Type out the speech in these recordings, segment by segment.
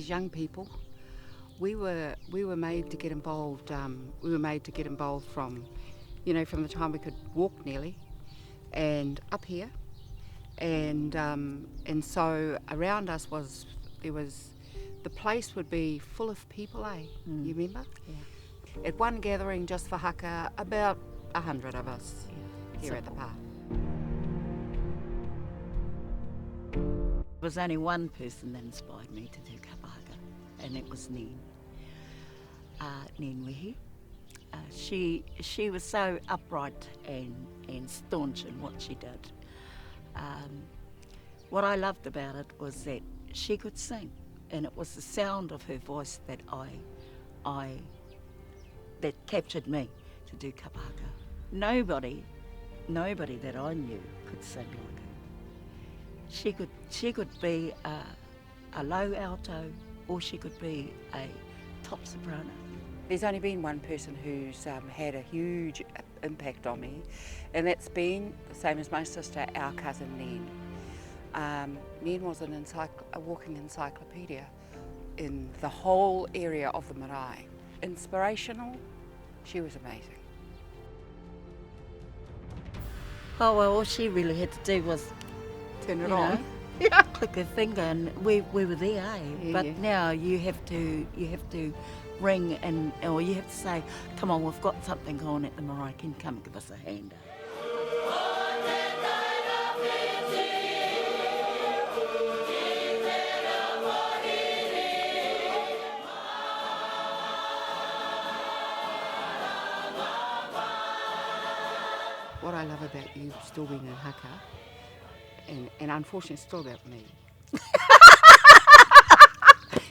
as young people, we were made to get involved. We were made to get involved from the time we could walk nearly, and up here, and so around us the place would be full of people, You remember? Yeah. At one gathering just for haka, about 100 of us here at the park. There was only one person that inspired me to do kapa haka, and it was Nen Wehi. She was so upright and staunch in what she did. What I loved about it was that she could sing, and it was the sound of her voice that that captured me to do kapa haka. Nobody that I knew could sing like her. She could be a low alto, or she could be a top soprano. There's only been one person who's had a huge impact on me, and that's been the same as my sister, our cousin Nen. Nen was a walking encyclopedia in the whole area of the marae. Inspirational, she was amazing. Oh well, all she really had to do was Turn it on. click her finger, and we were there, Yeah, but yeah. now you have to ring or you have to say, come on, we've got something on at the marae, can you come and give us a hand? What I love about you still being in haka, and unfortunately it's still about me.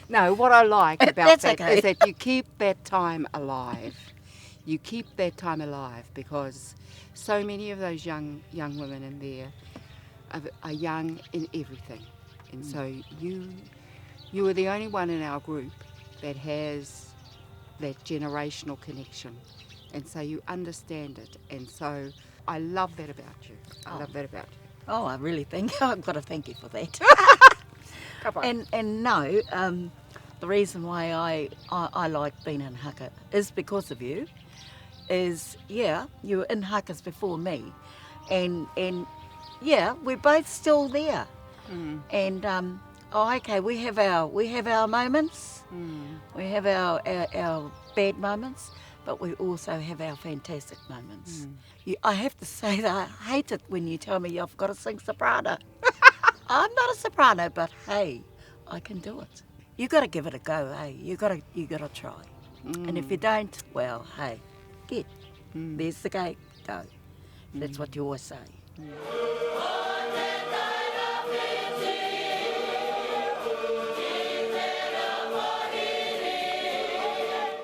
No, what I like about that is that you keep that time alive. You keep that time alive because so many of those young women in there are young in everything. And so you are the only one in our group that has that generational connection. And so you understand it. And so I love that about you. I love that about you. Oh, I really think I've got to thank you for that. Come on. And no, the reason why I like being in haka is because of you. You were in hakas before me, and we're both still there. And okay, we have our moments, we have our bad moments, but we also have our fantastic moments. I have to say that I hate it when you tell me I've got to sing soprano. I'm not a soprano, but hey, I can do it. You got to give it a go, hey. You got to try. And if you don't, well, hey, there's the gate, go. That's what you always say.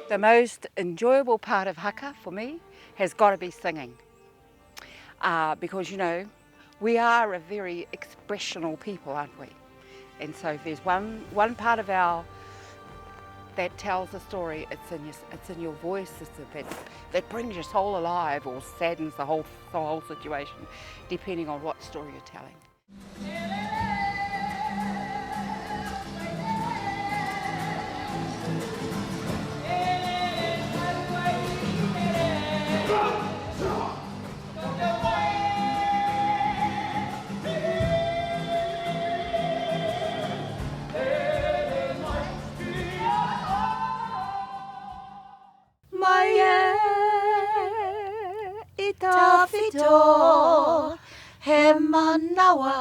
The most enjoyable part of haka for me has got to be singing. Because, we are a very expressional people, aren't we? And so if there's one part of that tells a story, it's in your voice, that brings your soul alive or saddens the whole situation, depending on what story you're telling. Tawhito, he manawa,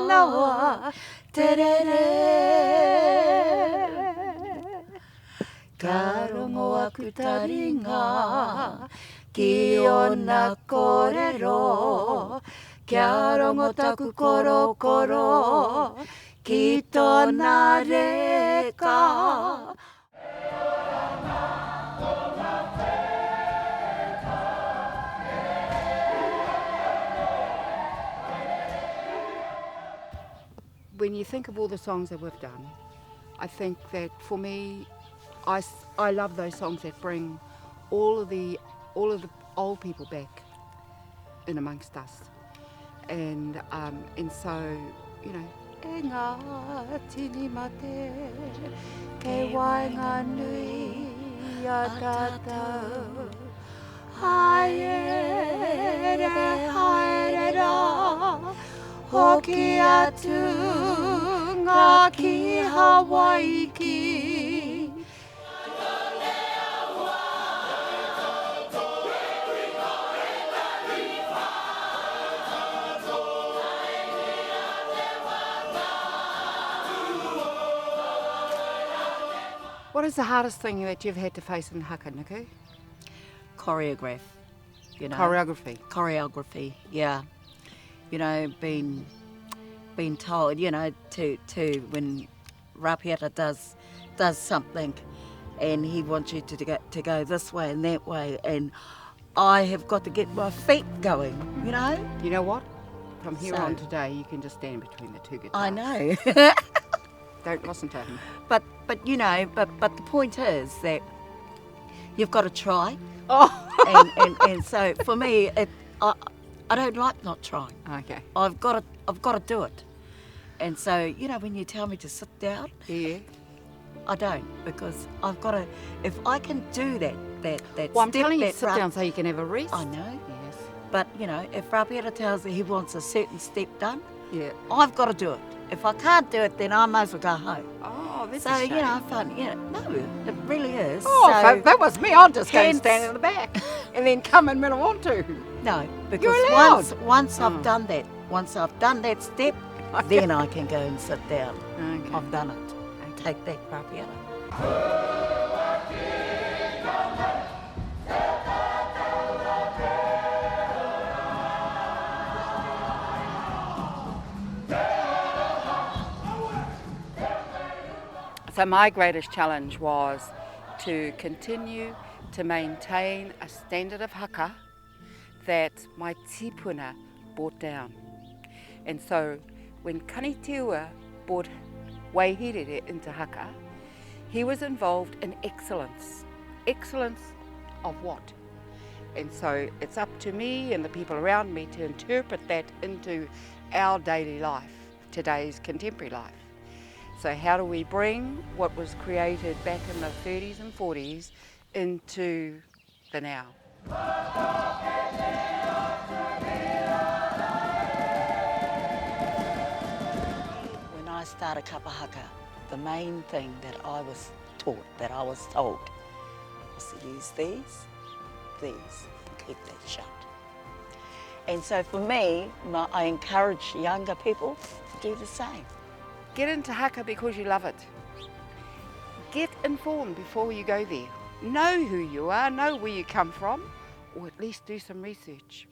nawa, terere. Ka rongo aku taringa, ki ona kōrero, kia rongo taku koro, ki tōna reka. When you think of all the songs that we've done, I think that for me, I love those songs that bring all of the old people back in amongst us, and so ngā tini mate, kei wainga nui a tātou. Haere, haere rā, hoki atu ngā ki Hawaii ki. What is the hardest thing that you've had to face in haka, Niku? Choreography, Choreography, yeah. You know, being told, you know, to when rapiata does something, and he wants you to go this way and that way, and I have got to get my feet going, you know. You know what? From here on today, you can just stand between the two guitars. I know. Don't listen to him. But you know, but the point is that you've got to try. Oh. and so for me, I don't like not trying. Okay. I've got to do it. And so, you know, when you tell me to sit down, Yeah. I don't, because I've got to. If I can do that Well, I'm step, telling you to that sit down so you can have a rest. I know. Yes. But you know, if rapiata tells me he wants a certain step done, Yeah. I've got to do it. If I can't do it, then I might as well go home. Oh, that's So, a shame. you know, I find, you know, no, it really is. Oh, so, if that was me, I'd just go and hence- stand in the back and then come in when I want to. No, because allowed. once I've done that, step, then I can go and sit down. Okay. I've done it. Take that rapiata. So my greatest challenge was to continue to maintain a standard of haka that my tipuna brought down. And so when Kanitiua brought Waihirere into haka, he was involved in excellence. Excellence of what? And so it's up to me and the people around me to interpret that into our daily life, today's contemporary life. So how do we bring what was created back in the 30s and 40s into the now? When I started Kapa Haka, the main thing that I was told, was to use these, and keep that shut. And so for me, I encourage younger people to do the same. Get into haka because you love it. Get informed before you go there. Know who you are, know where you come from, or at least do some research.